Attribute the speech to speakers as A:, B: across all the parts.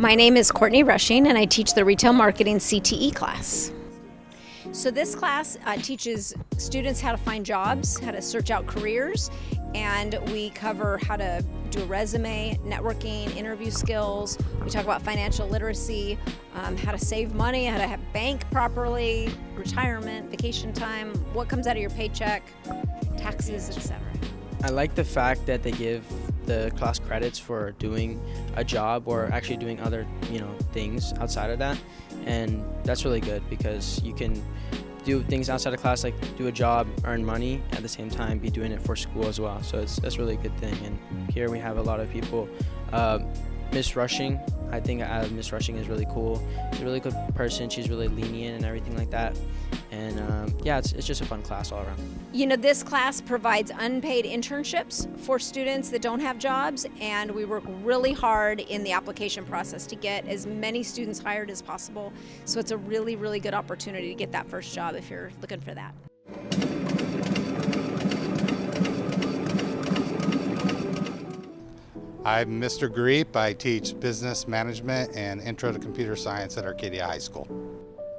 A: My name is Courtney Rushing, and I teach the Retail Marketing CTE class. So this class teaches students how to find jobs, how to search out careers, and we cover how to do a resume, networking, interview skills. We talk about financial literacy, how to save money, how to bank properly, retirement, vacation time, what comes out of your paycheck, taxes, etc.
B: I like the fact that they give the class credits for doing a job or actually doing other, things outside of that, and that's really good because you can do things outside of class, like do a job, earn money, at the same time be doing it for school as well. So that's really a good thing. And here we have a lot of people. Miss Rushing, I think Miss Rushing is really cool. She's a really good person. She's really lenient and everything like that. And it's just a fun class all around.
A: This class provides unpaid internships for students that don't have jobs, and we work really hard in the application process to get as many students hired as possible. So it's a really, really good opportunity to get that first job if you're looking for that.
C: I'm Mr. Greep. I teach business management and intro to computer science at Arcadia High School.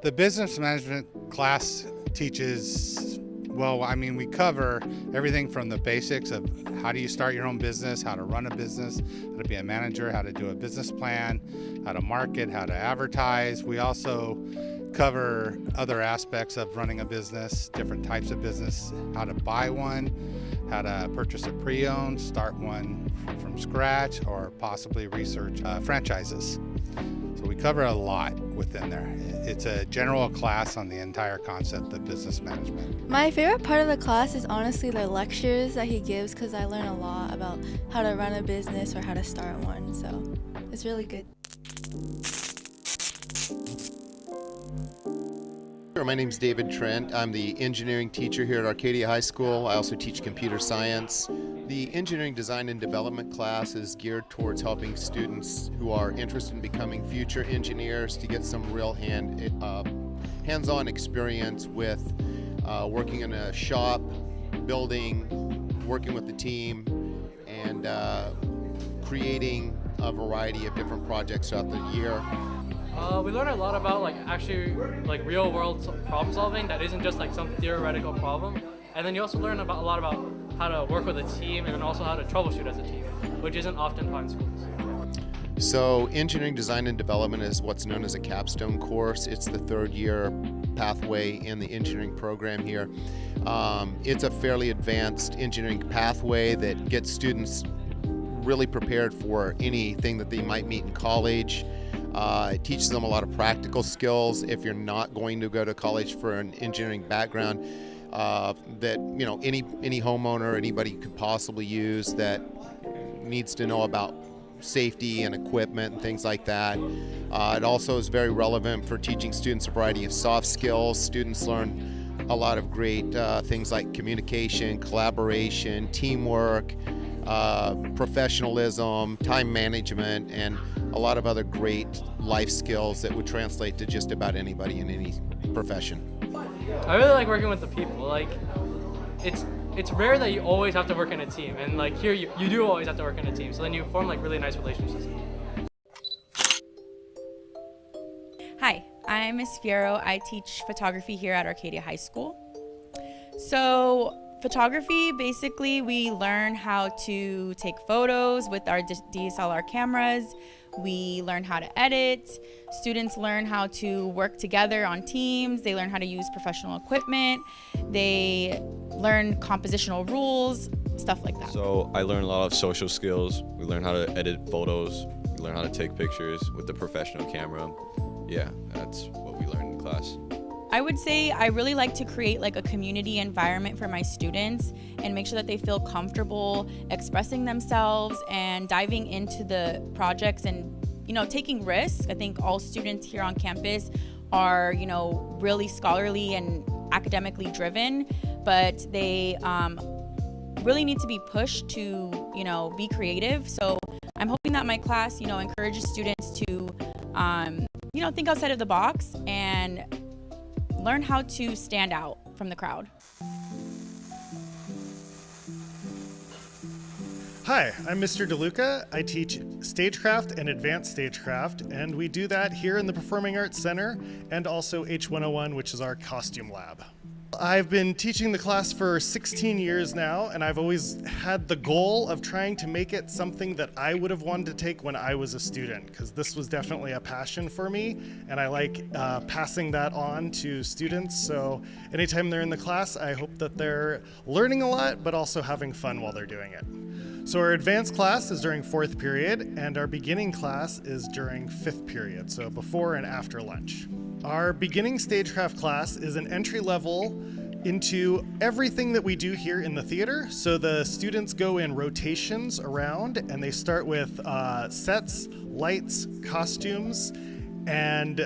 C: The business management class teaches, we cover everything from the basics of how do you start your own business, how to run a business, how to be a manager, how to do a business plan, how to market, how to advertise. We also cover other aspects of running a business, different types of business, how to buy one, how to purchase a pre-owned, start one from scratch, or possibly research franchises. So we cover a lot within there. It's a general class on the entire concept of business management.
D: My favorite part of the class is honestly the lectures that he gives, because I learn a lot about how to run a business or how to start one, so it's really good.
E: My name's David Trent. I'm the engineering teacher here at Arcadia High School. I also teach computer science. The engineering design and development class is geared towards helping students who are interested in becoming future engineers to get some real hands-on experience with working in a shop, building, working with the team, and creating a variety of different projects throughout the year.
F: We learn a lot about real world problem solving that isn't just some theoretical problem. And then you also learn a lot about how to work with a team and then also how to troubleshoot as a team, which isn't often taught in schools.
E: So engineering design and development is what's known as a capstone course. It's the third year pathway in the engineering program here. It's a fairly advanced engineering pathway that gets students really prepared for anything that they might meet in college. It teaches them a lot of practical skills if you're not going to go to college for an engineering background that any homeowner, anybody could possibly use that needs to know about safety and equipment and things like that. It also is very relevant for teaching students a variety of soft skills. Students learn a lot of great things like communication, collaboration, teamwork, professionalism, time management, and a lot of other great life skills that would translate to just about anybody in any profession.
F: I really like working with the people. It's rare that you always have to work in a team, and here you do always have to work in a team. So then you form really nice relationships.
G: Hi, I'm Miss Fierro. I teach photography here at Arcadia High School. So photography, basically we learn how to take photos with our DSLR cameras. We learn how to edit. Students learn how to work together on teams. They learn how to use professional equipment. They learn compositional rules, stuff like that.
H: So I learned a lot of social skills. We learn how to edit photos. We learn how to take pictures with the professional camera. Yeah, that's what we learned in class.
G: I would say I really like to create a community environment for my students and make sure that they feel comfortable expressing themselves and diving into the projects and, taking risks. I think all students here on campus are, really scholarly and academically driven, but they really need to be pushed to, be creative. So I'm hoping that my class, encourages students to, think outside of the box and learn how to stand out from the crowd.
I: Hi, I'm Mr. DeLuca. I teach Stagecraft and Advanced Stagecraft, and we do that here in the Performing Arts Center and also H101, which is our costume lab. I've been teaching the class for 16 years now, and I've always had the goal of trying to make it something that I would have wanted to take when I was a student, because this was definitely a passion for me, and I like passing that on to students. So anytime they're in the class, I hope that they're learning a lot, but also having fun while they're doing it. So our advanced class is during 4th period, and our beginning class is during 5th period, so before and after lunch. Our beginning Stagecraft class is an entry level into everything that we do here in the theater. So the students go in rotations around, and they start with sets, lights, costumes, and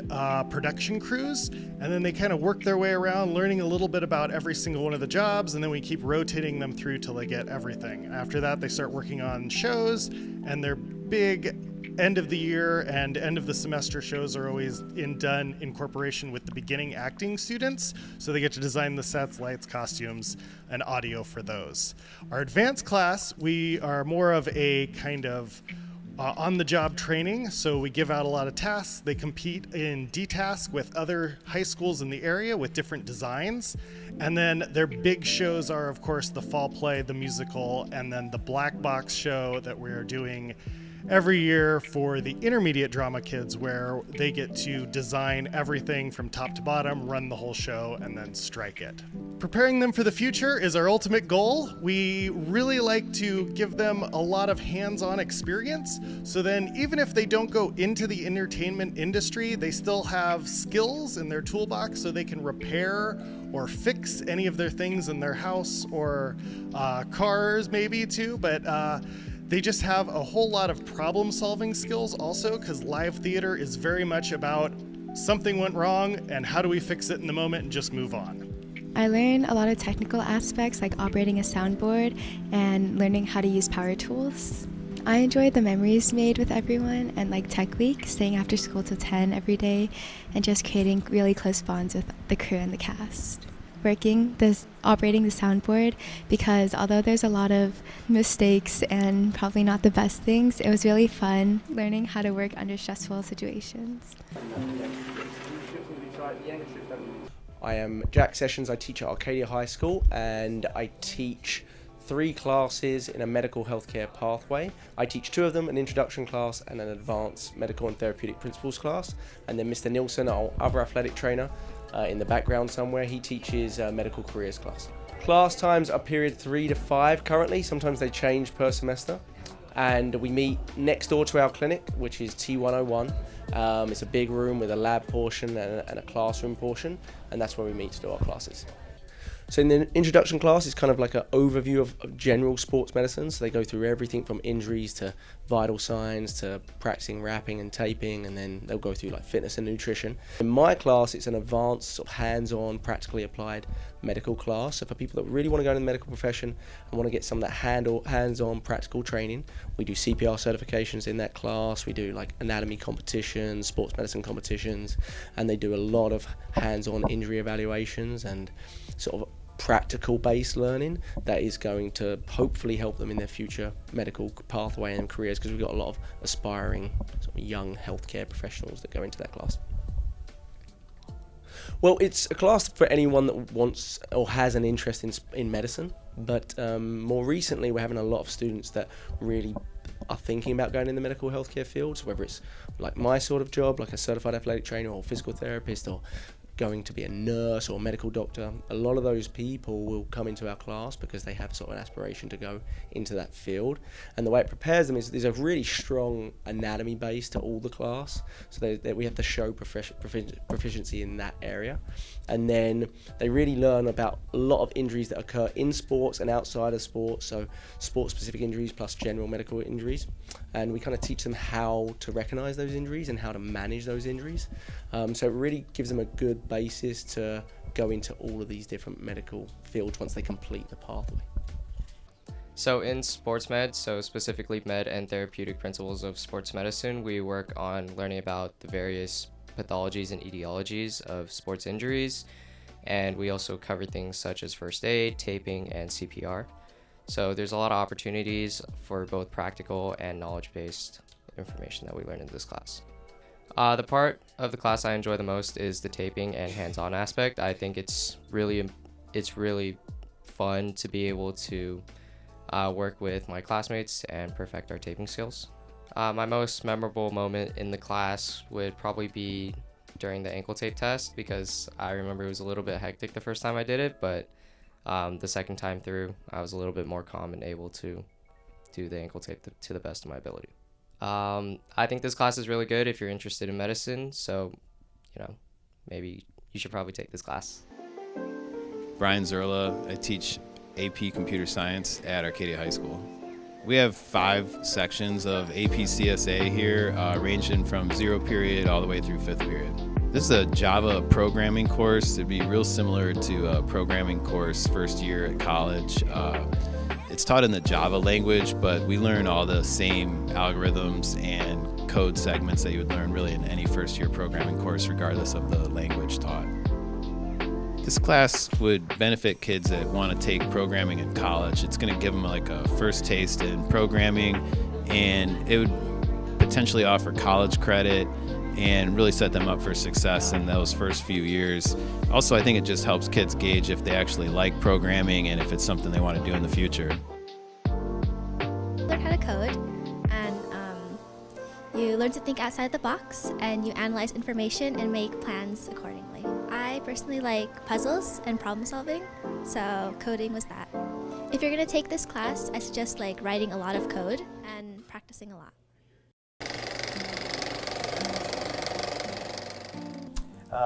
I: production crews, and then they kind of work their way around learning a little bit about every single one of the jobs, and then we keep rotating them through till they get everything. After that, they start working on shows, and their big end of the year and end of the semester shows are always done in cooperation with the beginning acting students, so they get to design the sets, lights, costumes, and audio for those. Our advanced class, we are more of a kind of on-the-job training, so we give out a lot of tasks. They compete in D-Task with other high schools in the area with different designs. And then their big shows are, of course, the fall play, the musical, and then the black box show that we're doing every year for the intermediate drama kids, where they get to design everything from top to bottom, run the whole show, and then strike it. Preparing them for the future is our ultimate goal. We really like to give them a lot of hands-on experience, so then even if they don't go into the entertainment industry, they still have skills in their toolbox so they can repair or fix any of their things in their house or cars maybe too, but they just have a whole lot of problem-solving skills also, because live theater is very much about something went wrong and how do we fix it in the moment and just move on.
D: I learned a lot of technical aspects like operating a soundboard and learning how to use power tools. I enjoyed the memories made with everyone and like Tech Week, staying after school till 10 every day and just creating really close bonds with the crew and the cast. Operating the soundboard, because although there's a lot of mistakes and probably not the best things, it was really fun learning how to work under stressful situations.
J: I am Jack Sessions. I teach at Arcadia High School, and I teach 3 classes in a medical healthcare pathway. I teach 2 of them, an introduction class and an advanced medical and therapeutic principles class. And then Mr. Nielsen, our other athletic trainer, in the background somewhere, he teaches medical careers class. Class times are period 3 to 5 currently. Sometimes they change per semester. And we meet next door to our clinic, which is T101. It's a big room with a lab portion and a classroom portion, and that's where we meet to do our classes. So in the introduction class, it's kind of like an overview of general sports medicine. So they go through everything from injuries to vital signs to practicing wrapping and taping, and then they'll go through like fitness and nutrition. In my class, it's an advanced, sort of hands-on, practically applied medical class. So for people that really want to go into the medical profession and want to get some of that hands-on practical training, we do CPR certifications in that class. We do like anatomy competitions, sports medicine competitions, and they do a lot of hands-on injury evaluations and sort of practical based learning that is going to hopefully help them in their future medical pathway and careers, because we've got a lot of aspiring sort of young healthcare professionals that go into that class. Well, it's a class for anyone that wants or has an interest in medicine, but more recently we're having a lot of students that really are thinking about going in the medical healthcare field, so whether it's like my sort of job, like a certified athletic trainer or physical therapist, or going to be a nurse or a medical doctor. A lot of those people will come into our class because they have sort of an aspiration to go into that field, and the way it prepares them is there's a really strong anatomy base to all the class, so that we have to show proficiency in that area, and then they really learn about a lot of injuries that occur in sports and outside of sports, so sport specific injuries plus general medical injuries, and we kind of teach them how to recognize those injuries and how to manage those injuries, so it really gives them a good basis to go into all of these different medical fields once they complete the pathway.
K: So in sports med, so specifically med and therapeutic principles of sports medicine, we work on learning about the various pathologies and etiologies of sports injuries, and we also cover things such as first aid, taping, and CPR. So there's a lot of opportunities for both practical and knowledge-based information that we learn in this class. The part of the class I enjoy the most is the taping and hands-on aspect. I think it's really fun to be able to work with my classmates and perfect our taping skills. My most memorable moment in the class would probably be during the ankle tape test, because I remember it was a little bit hectic the first time I did it, but the second time through I was a little bit more calm and able to do the ankle tape to the best of my ability. I think this class is really good if you're interested in medicine, so maybe you should probably take this class.
L: Brian Zerla. I teach AP Computer Science at Arcadia High School. We have 5 sections of AP CSA here, ranging from 0 period all the way through 5th period. This is a Java programming course. It'd be real similar to a programming course first year at college. It's taught in the Java language, but we learn all the same algorithms and code segments that you would learn really in any first year programming course, regardless of the language taught. This class would benefit kids that want to take programming in college. It's going to give them like a first taste in programming, and it would potentially offer college credit and really set them up for success in those first few years. Also, I think it just helps kids gauge if they actually like programming and if it's something they want to do in the future.
M: Learn how to code, and you learn to think outside the box, and you analyze information and make plans accordingly. I personally like puzzles and problem solving, so coding was that. If you're going to take this class, I suggest writing a lot of code and practicing a lot.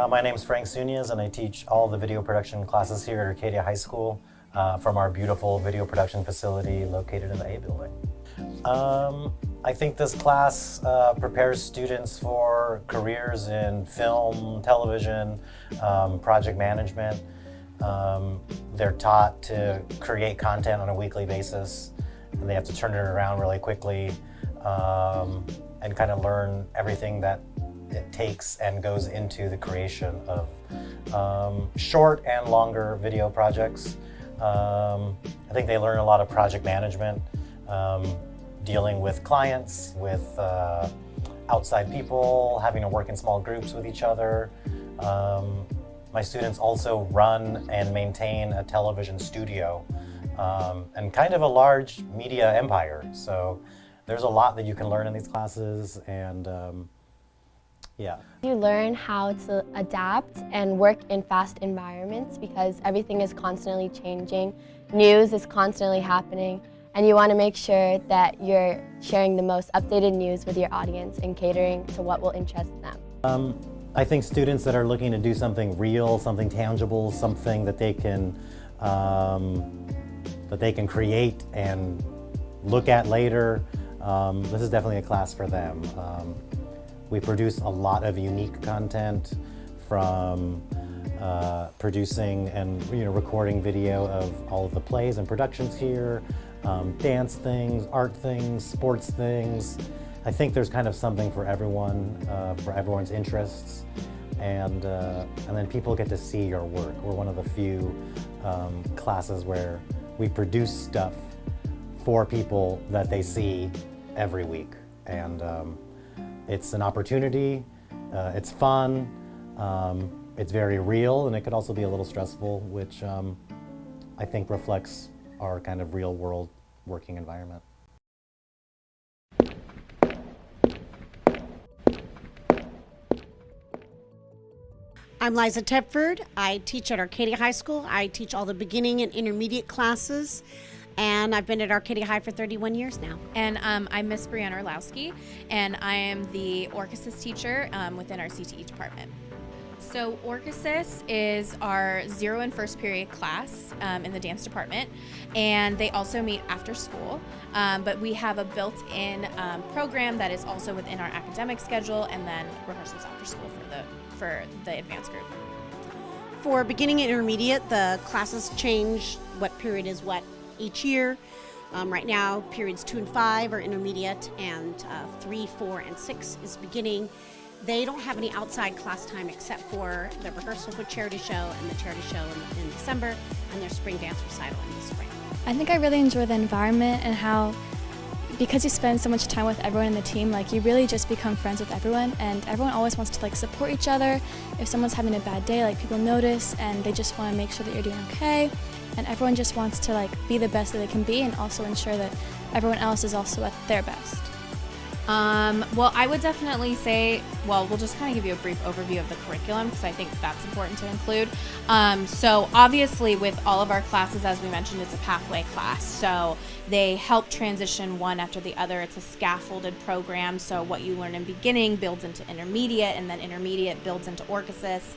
N: My name is Frank Sunias, and I teach all the video production classes here at Arcadia High School from our beautiful video production facility located in the A building. I think this class prepares students for careers in film, television, project management. They're taught to create content on a weekly basis, and they have to turn it around really quickly and kind of learn everything that it takes and goes into the creation of short and longer video projects. I think they learn a lot of project management, dealing with clients, with outside people, having to work in small groups with each other. My students also run and maintain a television studio and kind of a large media empire. So there's a lot that you can learn in these classes, and yeah.
O: You learn how to adapt and work in fast environments because everything is constantly changing. News is constantly happening, and you want to make sure that you're sharing the most updated news with your audience and catering to what will interest them.
N: I think students that are looking to do something real, something tangible, something that they can create and look at later, this is definitely a class for them. We produce a lot of unique content, from producing and recording video of all of the plays and productions here, dance things, art things, sports things. I think there's kind of something for everyone, for everyone's interests, and then people get to see your work. We're one of the few classes where we produce stuff for people that they see every week, and it's an opportunity, it's fun, it's very real, and it could also be a little stressful, which I think reflects our kind of real world working environment.
P: I'm Liza Tepford. I teach at Arcadia High School. I teach all the beginning and intermediate classes, and I've been at Arcadia High for 31 years now.
G: And I'm Miss Brianna Orlowski, and I am the Orchesis teacher within our CTE department. So Orchesis is our 0 and 1st period class in the dance department, and they also meet after school, but we have a built-in program that is also within our academic schedule, and then rehearsals after school for the advanced group.
P: For beginning and intermediate, the classes change what period is what each year. Right now, periods 2 and 5 are intermediate, and 3, 4, and 6 is beginning. They don't have any outside class time except for the rehearsal for charity show and the charity show in December, and their spring dance recital in the spring.
D: I think I really enjoy the environment and how, because you spend so much time with everyone in the team, like you really just become friends with everyone, and everyone always wants to like support each other. If someone's having a bad day, like people notice and they just want to make sure that you're doing okay, and everyone just wants to like be the best that they can be and also ensure that everyone else is also at their best.
Q: Well, I would definitely say, well, we'll just kind of give you a brief overview of the curriculum because I think that's important to include. So obviously with all of our classes, as we mentioned, it's a pathway class. So they help transition one after the other. It's a scaffolded program. So what you learn in beginning builds into intermediate, and then intermediate builds into orchesis.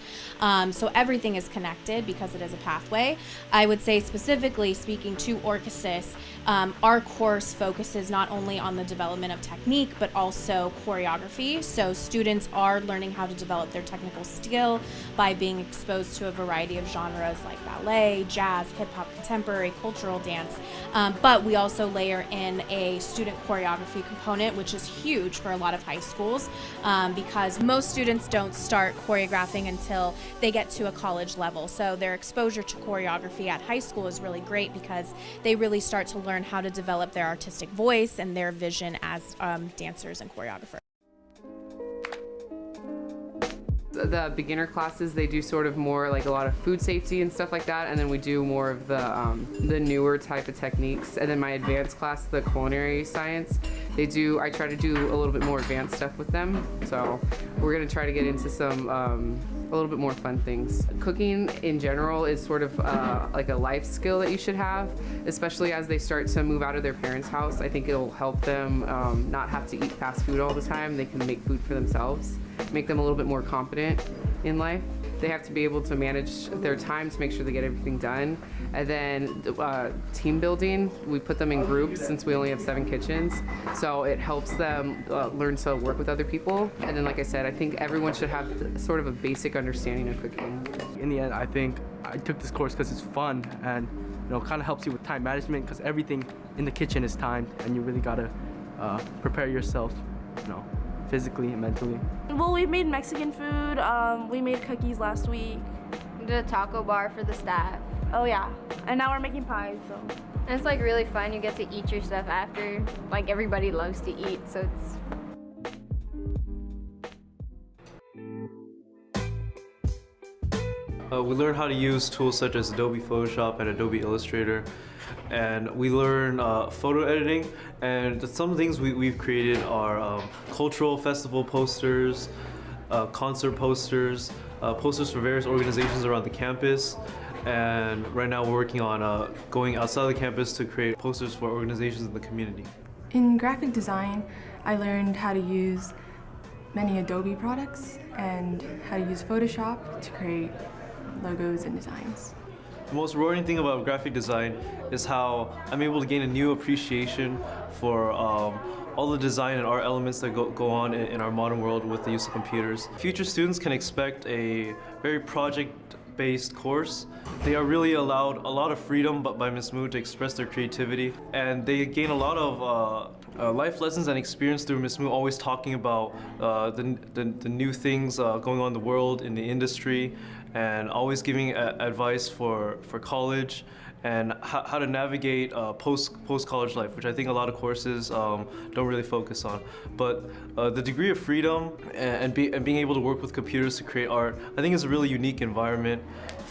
Q: So everything is connected because it is a pathway. I would say specifically speaking to orchesis, our course focuses not only on the development of technique, but also choreography. So students are learning how to develop their technical skill by being exposed to a variety of genres like ballet, jazz, hip hop, contemporary, cultural dance. But we also layer in a student choreography component, which is huge for a lot of high schools because most students don't start choreographing until they get to a college level. So their exposure to choreography at high school is really great because they really start to learn how to develop their artistic voice and their vision as dancers and choreographers.
R: The beginner classes, they do sort of more like a lot of food safety and stuff like that, and then we do more of the newer type of techniques. And then my advanced class, the culinary science, I try to do a little bit more advanced stuff with them. So we're gonna try to get into some a little bit more fun things. Cooking in general is sort of like a life skill that you should have, especially as they start to move out of their parents' house. I think it'll help them not have to eat fast food all the time. They can make food for themselves, make them a little bit more confident in life. They have to be able to manage their time to make sure they get everything done. And then team building, we put them in groups since we only have 7 kitchens. So it helps them learn to work with other people. And then like I said, I think everyone should have sort of a basic understanding of cooking.
S: In the end, I think I took this course because it's fun and kind of helps you with time management because everything in the kitchen is timed and you really gotta prepare yourself, physically and mentally.
T: Well, we made Mexican food. We made cookies last week.
U: We did a taco bar for the staff.
T: Oh yeah, and now we're making pies. So.
U: And it's like really fun. You get to eat your stuff after. Like everybody loves to eat, so it's.
V: We learn how to use tools such as Adobe Photoshop and Adobe Illustrator, and we learn photo editing, and some things we've created are cultural festival posters, concert posters, posters for various organizations around the campus, and right now we're working on going outside the campus to create posters for organizations in the community.
W: In graphic design, I learned how to use many Adobe products and how to use Photoshop to create logos and designs.
V: The most rewarding thing about graphic design is how I'm able to gain a new appreciation for all the design and art elements that go on in our modern world with the use of computers. Future students can expect a very project-based course. They are really allowed a lot of freedom by Ms. Moo to express their creativity, and they gain a lot of life lessons and experience through Ms. Moo always talking about the new things going on in the world, in the industry, and always giving advice for college and how to navigate post-college life, which I think a lot of courses don't really focus on. But the degree of freedom and being able to work with computers to create art, I think is a really unique environment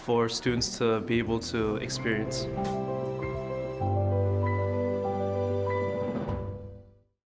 V: for students to be able to experience.